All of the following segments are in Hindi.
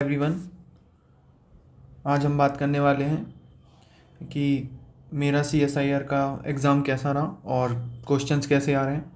एवरीवन, आज हम बात करने वाले हैं कि मेरा CSIR का एग्ज़ाम कैसा रहा और क्वेश्चंस कैसे आ रहे हैं।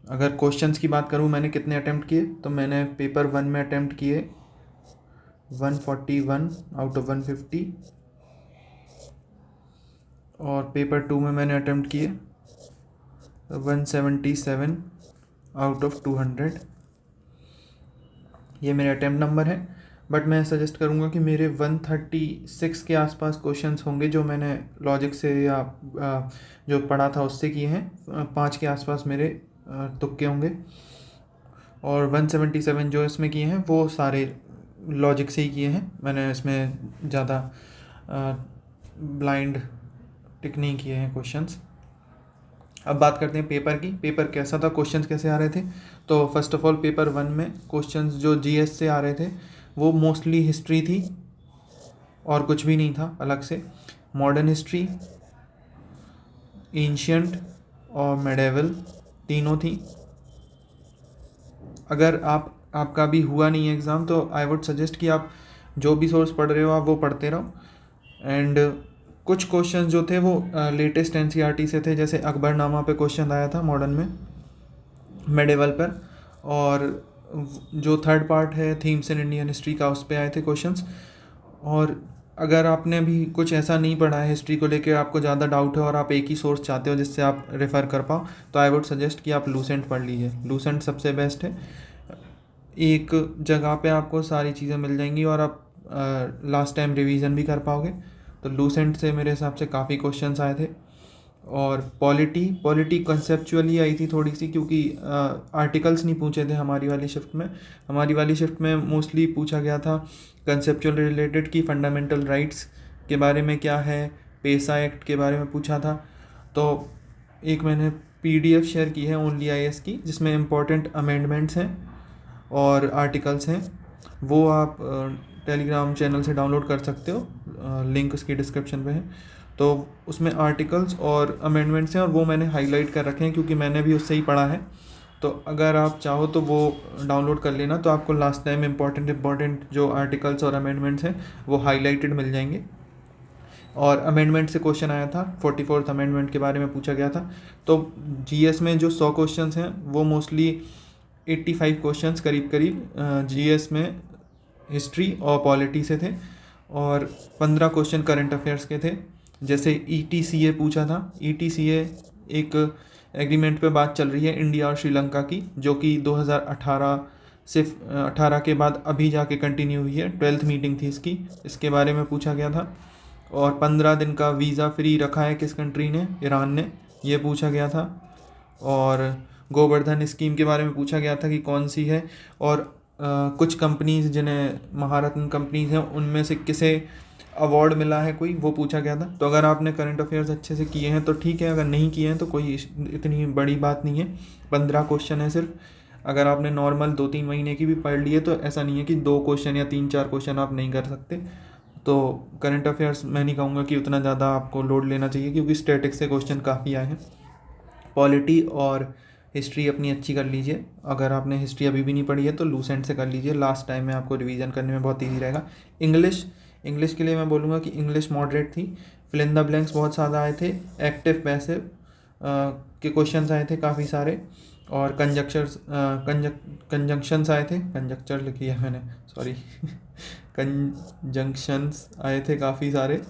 अगर क्वेश्चंस की बात करूं मैंने कितने अटेम्प्ट किए, तो मैंने पेपर 1 में अटेम्प्ट किए 141 आउट ऑफ 150 और पेपर 2 में मैंने अटेम्प्ट किए 177 आउट ऑफ 200। ये मेरे अटेम्प्ट नंबर है, बट मैं सजेस्ट करूँगा कि मेरे 136 के आसपास क्वेश्चंस होंगे जो मैंने लॉजिक से या जो पढ़ा था उससे किए हैं। 5 के आसपास मेरे तुक्के होंगे और 177 जो इसमें किए हैं वो सारे लॉजिक से ही किए हैं। मैंने इसमें ज़्यादा ब्लाइंड टिक नहीं किए हैं क्वेश्चंस। अब बात करते हैं पेपर की। पेपर कैसा था, क्वेश्चंस कैसे आ रहे थे। तो फर्स्ट ऑफ ऑल पेपर 1 में क्वेश्चंस जो GS से आ रहे थे वो मोस्टली हिस्ट्री थी और कुछ भी नहीं था अलग से। मॉडर्न हिस्ट्री, एंशियंट और मेडिवल तीनों थी। अगर आपका भी हुआ नहीं है एग्ज़ाम तो आई वुड सजेस्ट कि आप जो भी सोर्स पढ़ रहे हो आप वो पढ़ते रहो। एंड कुछ क्वेश्चन जो थे वो लेटेस्ट NCERT से थे, जैसे अकबरनामा पे क्वेश्चन आया था मॉडर्न में, मेडिवल पर, और जो थर्ड पार्ट है थीम्स इन इंडियन हिस्ट्री का उस पे आए थे क्वेश्चंस। और अगर आपने भी कुछ ऐसा नहीं पढ़ा है हिस्ट्री को लेकर, आपको ज़्यादा डाउट है और आप एक ही सोर्स चाहते हो जिससे आप रेफ़र कर पाओ, तो आई वुड सजेस्ट कि आप लूसेंट पढ़ लीजिए। लूसेंट सबसे बेस्ट है, एक जगह पे आपको सारी चीज़ें मिल जाएंगी और आप लास्ट टाइम रिवीजन भी कर पाओगे। तो लूसेंट से मेरे हिसाब से काफ़ी क्वेश्चंस आए थे। और पॉलिटी कंसेप्चुअली आई थी थोड़ी सी, क्योंकि आर्टिकल्स नहीं पूछे थे हमारी वाली शिफ्ट में। हमारी वाली शिफ्ट में मोस्टली पूछा गया था कंसेप्चुअल रिलेटेड की फंडामेंटल राइट्स के बारे में क्या है, पेसा एक्ट के बारे में पूछा था। तो एक मैंने PDF शेयर की है ओनली IS की, जिसमें इम्पोर्टेंट अमेंडमेंट्स हैं और आर्टिकल्स हैं। वो आप टेलीग्राम चैनल से डाउनलोड कर सकते हो, लिंक उसकी डिस्क्रिप्शन पे है। तो उसमें आर्टिकल्स और अमेंडमेंट्स हैं और वो मैंने हाईलाइट कर रखे हैं क्योंकि मैंने भी उससे ही पढ़ा है। तो अगर आप चाहो तो वो डाउनलोड कर लेना, तो आपको लास्ट टाइम इम्पॉर्टेंट जो आर्टिकल्स और अमेंडमेंट्स हैं वो हाईलाइटेड मिल जाएंगे। और अमेंडमेंट से क्वेश्चन आया था, 44th अमेंडमेंट के बारे में पूछा गया था। तो GS में जो 100 क्वेश्चंस हैं वो मोस्टली 85 क्वेश्चंस करीब GS में हिस्ट्री और पॉलिटी से थे और 15 क्वेश्चन करंट अफेयर्स के थे। जैसे ETCA पूछा था। ETCA एक एग्रीमेंट पे बात चल रही है इंडिया और श्रीलंका की, जो कि 2018 से 18 के बाद अभी जाके कंटिन्यू हुई है। 12th मीटिंग थी इसके बारे में पूछा गया था। और 15 दिन का वीज़ा फ्री रखा है किस कंट्री ने, ईरान ने, ये पूछा गया था। और गोवर्धन स्कीम के बारे में पूछा गया था कि कौन सी है, और कुछ कंपनीज जिन्हें महारत्न कंपनीज हैं उनमें से किसे अवार्ड मिला है कोई, वो पूछा गया था। तो अगर आपने करंट अफेयर्स अच्छे से किए हैं तो ठीक है, अगर नहीं किए हैं तो कोई इतनी बड़ी बात नहीं है। 15 क्वेश्चन है सिर्फ। अगर आपने नॉर्मल 2-3 महीने की भी पढ़ ली है तो ऐसा नहीं है कि 2 क्वेश्चन या 3-4 क्वेश्चन आप नहीं कर सकते। तो करंट अफेयर्स मैं नहीं कहूँगा कि उतना ज़्यादा आपको लोड लेना चाहिए, क्योंकि स्टैटिक से क्वेश्चन काफ़ी आए हैं। पॉलिटी और हिस्ट्री अपनी अच्छी कर लीजिए। अगर आपने हिस्ट्री अभी भी नहीं पढ़ी है तो लूसेंट से कर लीजिए, लास्ट टाइम में आपको रिवीजन करने में बहुत ईजी रहेगा। इंग्लिश के लिए मैं बोलूँगा कि इंग्लिश मॉडरेट थी। फिल इन द ब्लैंक्स बहुत ज़्यादा आए थे। एक्टिव पैसिव के क्वेश्चंस आए थे काफ़ी सारे, और कंजंक्शंस आए थे, कंजक्चर लिखी है मैंने, सॉरी कंजंक्शंस आए थे काफ़ी सारे।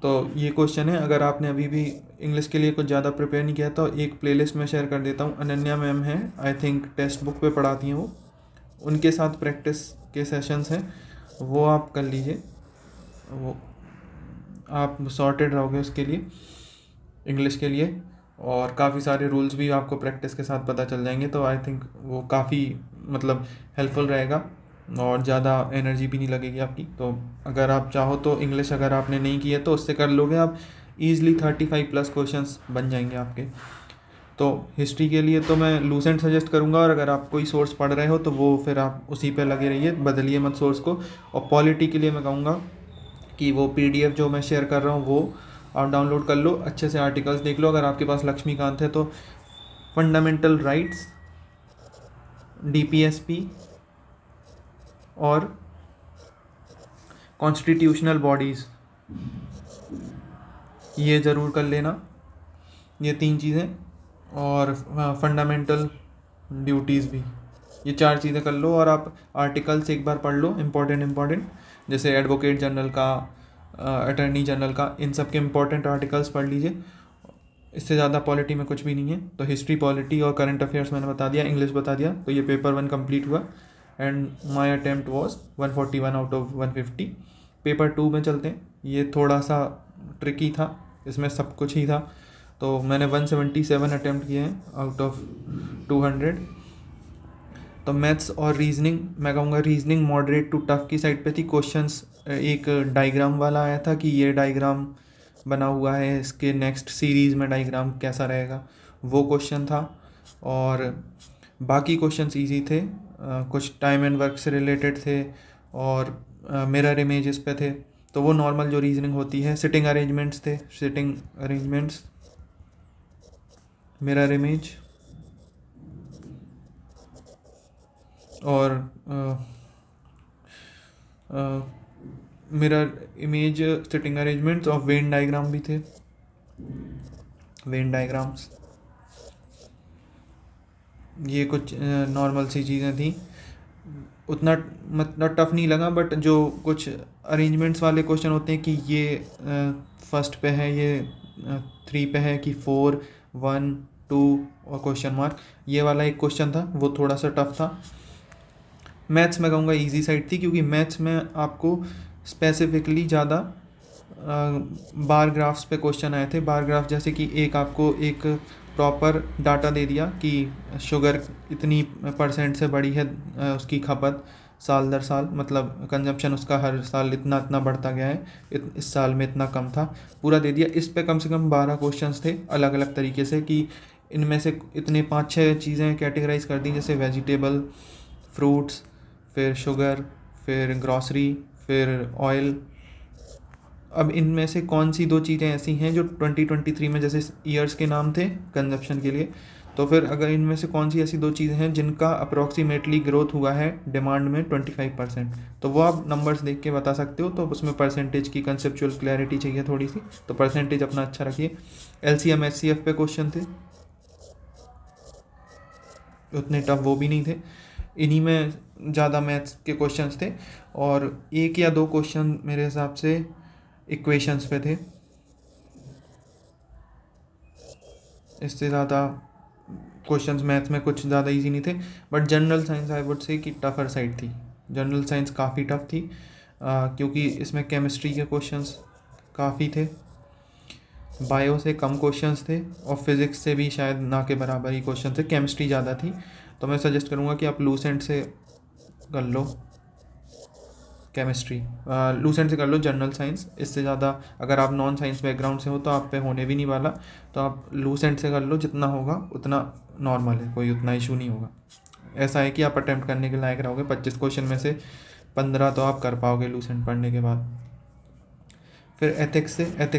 तो ये क्वेश्चन है। अगर आपने अभी भी इंग्लिश के लिए कुछ ज़्यादा प्रिपेयर नहीं किया तो एक प्लेलिस्ट में शेयर कर देता हूँ, अनन्या मैम है, आई थिंक टेक्स्ट बुक पे पढ़ाती हैं वो, उनके साथ प्रैक्टिस के सेशंस हैं, वो आप कर लीजिए। वो आप सॉर्टेड रहोगे उसके लिए, इंग्लिश के लिए। और काफ़ी सारे रूल्स भी आपको प्रैक्टिस के साथ पता चल जाएंगे, तो आई थिंक वो काफ़ी मतलब हेल्पफुल रहेगा और ज़्यादा एनर्जी भी नहीं लगेगी आपकी। तो अगर आप चाहो तो इंग्लिश अगर आपने नहीं की है तो उससे कर लोगे आप, ईज़िली 35+ क्वेश्चंस बन जाएंगे आपके। तो हिस्ट्री के लिए तो मैं लूसेंट सजेस्ट करूंगा, और अगर आप कोई सोर्स पढ़ रहे हो तो वो फिर आप उसी पे लगे रहिए, बदलिए मत सोर्स को। और पॉलिटी के लिए मैं कहूँगा कि वो PDF जो मैं शेयर कर रहा हूँ वो आप डाउनलोड कर लो, अच्छे से आर्टिकल्स देख लो। अगर आपके पास लक्ष्मीकांत है तो फंडामेंटल राइट्स, DPSP, और कॉन्स्टिट्यूशनल बॉडीज़, ये ज़रूर कर लेना, ये 3 चीज़ें। और फंडामेंटल ड्यूटीज़ भी, ये 4 चीज़ें कर लो। और आप आर्टिकल्स एक बार पढ़ लो इम्पोर्टेंट, जैसे एडवोकेट जनरल का, अटर्नी जनरल का, इन सब के इम्पोर्टेंट आर्टिकल्स पढ़ लीजिए। इससे ज़्यादा पॉलिटी में कुछ भी नहीं है। तो हिस्ट्री, पॉलिटी और करंट अफेयर्स मैंने बता दिया, इंग्लिश बता दिया। तो ये पेपर 1 कंप्लीट हुआ and my attempt was 141 out of 150। Paper 2 में चलते हैं। ये थोड़ा सा ट्रिकी था, इसमें सब कुछ ही था। तो मैंने 177 अटेम्प्ट किए हैं आउट ऑफ 200। तो मैथ्स और रीजनिंग, मैं कहूँगा रीजनिंग मॉडरेट टू टफ की साइड पे थी। क्वेश्चंस एक डायग्राम वाला आया था कि ये डायग्राम बना हुआ है, इसके नेक्स्ट सीरीज़ में डायग्राम कैसा रहेगा, वो क्वेश्चन था। और बाकी क्वेश्चंस इजी थे, कुछ टाइम एंड वर्क से रिलेटेड थे और मिरर इमेजेस पे थे। तो वो नॉर्मल जो रीजनिंग होती है। सिटिंग अरेंजमेंट्स थे, सिटिंग अरेंजमेंट्स, मिरर इमेज और मिरर इमेज, सिटिंग अरेंजमेंट्स और वेन डायग्राम भी थे, वेन डायग्राम्स। ये कुछ नॉर्मल सी चीज़ें थी, उतना मतलब टफ नहीं लगा। बट जो कुछ अरेंजमेंट्स वाले क्वेश्चन होते हैं कि ये फर्स्ट पे है, ये 3 पे है, कि 4, 1, 2 और क्वेश्चन मार्क, ये वाला एक क्वेश्चन था, वो थोड़ा सा टफ था। मैथ्स में कहूँगा इजी साइड थी, क्योंकि मैथ्स में आपको स्पेसिफिकली ज़्यादा बार ग्राफ्स पे क्वेश्चन आए थे। बार ग्राफ जैसे कि एक आपको एक प्रॉपर डाटा दे दिया कि शुगर इतनी % से बढ़ी है, उसकी खपत साल दर साल, मतलब कंजप्शन उसका हर साल इतना इतना बढ़ता गया है, इस साल में इतना कम था, पूरा दे दिया। इस पे कम से कम 12 क्वेश्चंस थे अलग अलग तरीके से, कि इनमें से इतने 5-6 चीज़ें कैटेगराइज कर दी, जैसे वेजिटेबल, फ्रूट्स, फिर शुगर, फिर ग्रॉसरी, फिर ऑयल। अब इनमें से कौन सी 2 चीज़ें ऐसी हैं जो 2023 में, जैसे ईयर्स के नाम थे कंजप्शन के लिए, तो फिर अगर इनमें से कौन सी ऐसी 2 चीज़ें हैं जिनका अप्रॉक्सीमेटली ग्रोथ हुआ है डिमांड में 25%, तो वो आप नंबर्स देख के बता सकते हो। तो उसमें परसेंटेज की कंसेप्चुअल क्लैरिटी चाहिए थोड़ी सी, तो परसेंटेज अपना अच्छा रखिए। LCM HCF पे क्वेश्चन थे, उतने टफ वो भी नहीं थे। इन्हीं में ज़्यादा मैथ्स के क्वेश्चंस थे, और 1 या 2 क्वेश्चन मेरे हिसाब से इक्वेशंस पे थे। इससे ज़्यादा क्वेश्चंस मैथ्स में कुछ ज़्यादा इजी नहीं थे। But general science I would say कि टफर साइड थी, जनरल साइंस काफ़ी टफ थी, क्योंकि इसमें केमिस्ट्री के क्वेश्चंस काफ़ी थे, बायो से कम क्वेश्चंस थे, और फिज़िक्स से भी शायद ना के बराबर ही क्वेश्चन थे, केमिस्ट्री ज़्यादा थी। तो मैं सजेस्ट करूँगा कि आप लूसेंट से कर लो केमिस्ट्री, लूसेंट से कर लो जनरल साइंस। इससे ज़्यादा अगर आप नॉन साइंस बैकग्राउंड से हो तो आप पे होने भी नहीं वाला, तो आप लूसेंट से कर लो, जितना होगा उतना नॉर्मल है, कोई उतना इशू नहीं होगा। ऐसा है कि आप अटैम्प्ट करने के लायक रहोगे, 25 क्वेश्चन में से 15 तो आप कर पाओगे लूसेंट पढ़ने के बाद। फिर एथिक्स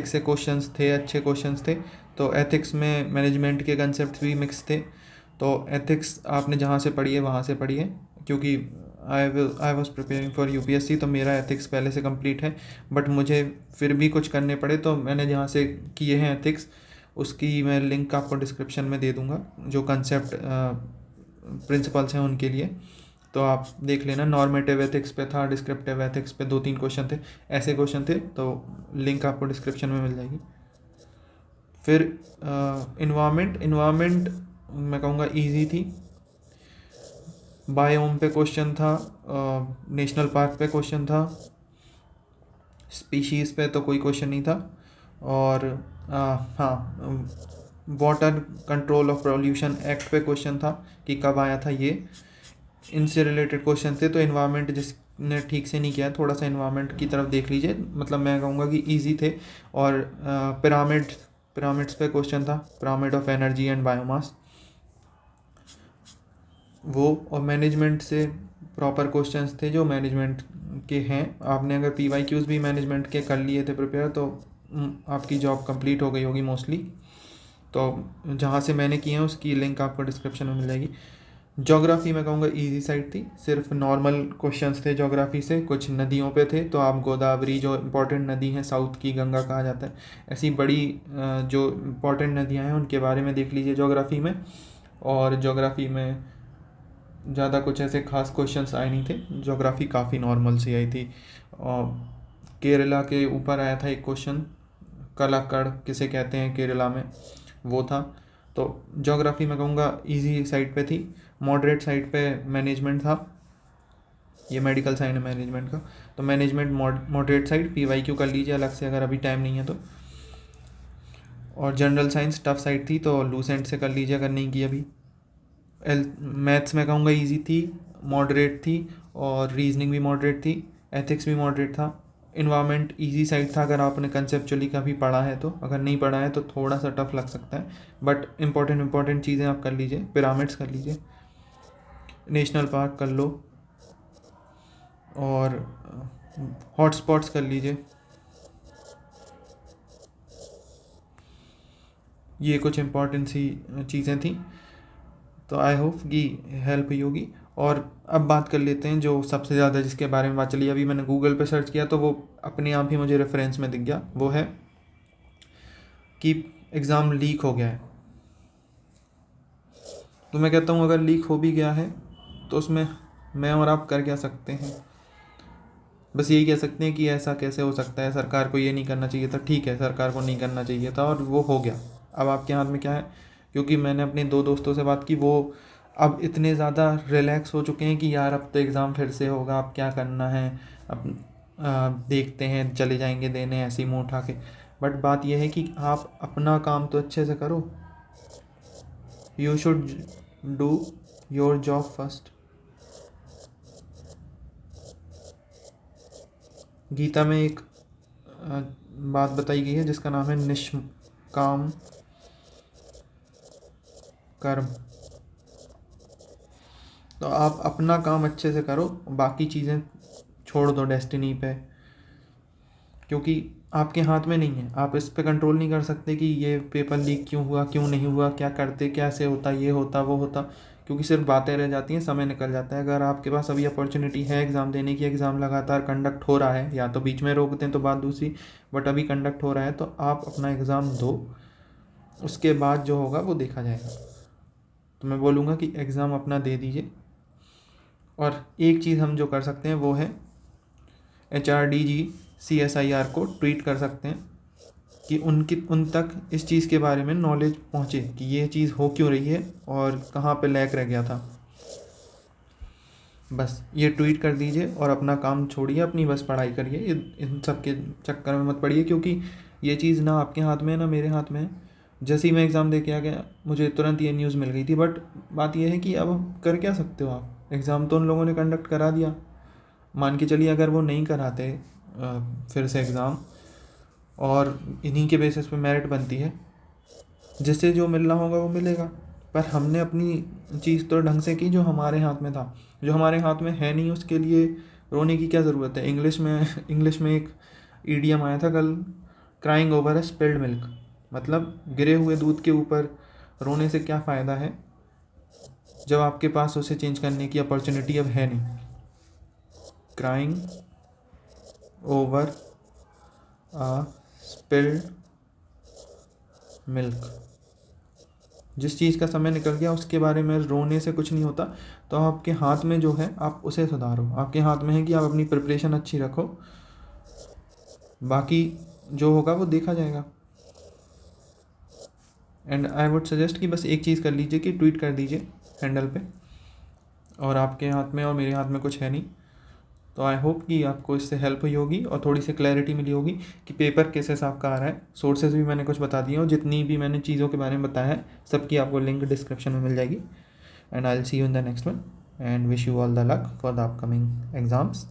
से क्वेश्चंस थे, अच्छे क्वेश्चंस थे। तो एथिक्स में मैनेजमेंट के कंसेप्ट भी मिक्स थे। तो एथिक्स आपने जहाँ से पढ़ी है वहाँ से पढ़ी है, क्योंकि I was preparing for UPSC, तो मेरा एथिक्स पहले से कंप्लीट है। बट मुझे फिर भी कुछ करने पड़े, तो मैंने जहाँ से किए हैं एथिक्स, उसकी मैं लिंक आपको डिस्क्रिप्शन में दे दूँगा, जो कंसेप्ट प्रिंसिपल्स हैं उनके लिए। तो आप देख लेना। नॉर्मेटिव एथिक्स पे था, डिस्क्रिप्टिव एथिक्स पे 2-3 क्वेश्चन थे, ऐसे क्वेश्चन थे, तो लिंक आपको डिस्क्रिप्शन में मिल जाएगी। फिर इन्वायरमेंट मैं कहूँगा ईजी थी। बायोम पे क्वेश्चन था, नेशनल पार्क पे क्वेश्चन था, स्पीशीज़ पे तो कोई क्वेश्चन नहीं था। और हाँ, water control of pollution act पे क्वेश्चन था कि कब आया था, ये इनसे रिलेटेड क्वेश्चन थे। तो इन्वायरमेंट जिसने ठीक से नहीं किया, थोड़ा सा इन्वायरमेंट की तरफ देख लीजिए, मतलब मैं कहूँगा कि इजी थे। और पिरामिड्स पे क्वेश्चन था, pyramid of energy and biomass, वो। और मैनेजमेंट से प्रॉपर क्वेश्चंस थे जो मैनेजमेंट के हैं। आपने अगर PYQs भी मैनेजमेंट के कर लिए थे प्रिपेयर, तो आपकी जॉब कंप्लीट हो गई होगी मोस्टली। तो जहाँ से मैंने किए हैं उसकी लिंक आपको डिस्क्रिप्शन में मिल जाएगी। ज्योग्राफी मैं कहूँगा इजी साइड थी, सिर्फ नॉर्मल क्वेश्चंस थे ज्योग्राफी से, कुछ नदियों पे थे तो आप गोदावरी जो इम्पोर्टेंट नदी है, साउथ की गंगा कहा जाता है, ऐसी बड़ी जो इम्पोर्टेंट नदियाँ हैं उनके बारे में देख लीजिए ज्योग्राफी में। और ज्योग्राफी में ज़्यादा कुछ ऐसे खास क्वेश्चंस आए नहीं थे, ज्योग्राफी काफ़ी नॉर्मल सी आई थी। और केरला के ऊपर आया था एक क्वेश्चन, कलाकड़ किसे कहते हैं केरला में, वो था। तो ज्योग्राफी मैं कहूँगा इजी साइड पे थी। मॉडरेट साइड पे मैनेजमेंट था, ये मेडिकल साइंस है मैनेजमेंट का, तो मैनेजमेंट मॉडरेट साइड, PYQ कर लीजिए अलग से अगर अभी टाइम नहीं है तो। और जनरल साइंस टफ साइड थी तो लूसेंट से कर लीजिए अगर नहीं की अभी। मैथ्स में कहूँगा इजी थी, मॉडरेट थी, और रीजनिंग भी मॉडरेट थी, एथिक्स भी मॉडरेट था। इन्वायरमेंट इजी साइड था अगर आपने कंसेप्चुअली कभी पढ़ा है तो, अगर नहीं पढ़ा है तो थोड़ा सा टफ लग सकता है, बट इंपॉर्टेंट चीज़ें आप कर लीजिए। पिरामिड्स कर लीजिए, नेशनल पार्क कर लो, और हॉटस्पॉट्स कर लीजिए। ये कुछ इम्पोर्टेंट सी चीज़ें थी, तो आई होप कि हेल्प हुई होगी। और अब बात कर लेते हैं जो सबसे ज़्यादा जिसके बारे में बात चली, अभी मैंने गूगल पे सर्च किया तो वो अपने आप ही मुझे रेफरेंस में दिख गया, वो है कि एग्ज़ाम लीक हो गया है। तो मैं कहता हूँ अगर लीक हो भी गया है तो उसमें मैं और आप कर क्या सकते हैं, बस यही कह सकते हैं कि ऐसा कैसे हो सकता है, सरकार को ये नहीं करना चाहिए था। ठीक है, सरकार को नहीं करना चाहिए था और वो हो गया, अब आपके हाथ में क्या है। क्योंकि मैंने अपने 2 दोस्तों से बात की, वो अब इतने ज़्यादा रिलैक्स हो चुके हैं कि यार अब तो एग्ज़ाम फिर से होगा, अब क्या करना है, अब देखते हैं चले जाएंगे देने, ऐसे ही मुँह उठा के। बट बात यह है कि आप अपना काम तो अच्छे से करो, you should do your job first. Gita में एक बात बताई गई है जिसका नाम है निष्काम कर्म। तो आप अपना काम अच्छे से करो, बाकी चीज़ें छोड़ दो डेस्टिनी पे, क्योंकि आपके हाथ में नहीं है, आप इस पे कंट्रोल नहीं कर सकते कि ये पेपर लीक क्यों हुआ, क्यों नहीं हुआ, क्या करते, कैसे होता, ये होता वो होता, क्योंकि सिर्फ बातें रह जाती हैं, समय निकल जाता है। अगर आपके पास अभी अपॉर्चुनिटी है एग्ज़ाम देने की, एग्ज़ाम लगातार कंडक्ट हो रहा है, या तो बीच में रोक दें तो बात दूसरी, बट अभी कंडक्ट हो रहा है तो आप अपना एग्ज़ाम दो, उसके बाद जो होगा वो देखा जाएगा। तो मैं बोलूँगा कि एग्ज़ाम अपना दे दीजिए। और एक चीज़ हम जो कर सकते हैं वो है HRDG CSIR को ट्वीट कर सकते हैं कि उन तक इस चीज़ के बारे में नॉलेज पहुँचे कि ये चीज़ हो क्यों रही है और कहाँ पे लैग रह गया था। बस ये ट्वीट कर दीजिए और अपना काम छोड़िए, अपनी बस पढ़ाई करिए, इन सब के चक्कर में मत पड़िए, क्योंकि ये चीज़ ना आपके हाथ में है ना मेरे हाथ में है। जैसे ही मैं एग्ज़ाम दे के आ गया मुझे तुरंत ये न्यूज़ मिल गई थी, बट बात यह है कि अब कर क्या सकते हो आप, एग्ज़ाम तो उन लोगों ने कंडक्ट करा दिया। मान के चलिए अगर वो नहीं कराते फिर से एग्ज़ाम, और इन्हीं के बेसिस पे मेरिट बनती है, जिससे जो मिलना होगा वो मिलेगा, पर हमने अपनी चीज़ तो ढंग से की जो हमारे हाथ में था। जो हमारे हाथ में है नहीं उसके लिए रोने की क्या ज़रूरत है। इंग्लिश में एक ईडियम आया था कल, crying over a spilled milk, मतलब गिरे हुए दूध के ऊपर रोने से क्या फ़ायदा है जब आपके पास उसे चेंज करने की अपॉर्चुनिटी अब है नहीं। Crying over a spilled milk, जिस चीज़ का समय निकल गया उसके बारे में रोने से कुछ नहीं होता। तो आपके हाथ में जो है आप उसे सुधारो, आपके हाथ में है कि आप अपनी प्रिपरेशन अच्छी रखो, बाकी जो होगा वो देखा जाएगा। एंड आई वुड सजेस्ट कि बस एक चीज़ कर लीजिए कि ट्वीट कर दीजिए हैंडल पे, और आपके हाथ में और मेरे हाथ में कुछ है नहीं। तो आई होप कि आपको इससे हेल्प हुई होगी और थोड़ी सी क्लैरिटी मिली होगी कि पेपर किस हिसाब का आ रहा है। सोर्सेज भी मैंने कुछ बता दिए, और जितनी भी मैंने चीज़ों के बारे में बताया है सबकी आपको लिंक डिस्क्रिप्शन में मिल जाएगी। And I will see you in the next one, and wish you all the luck for the upcoming exams.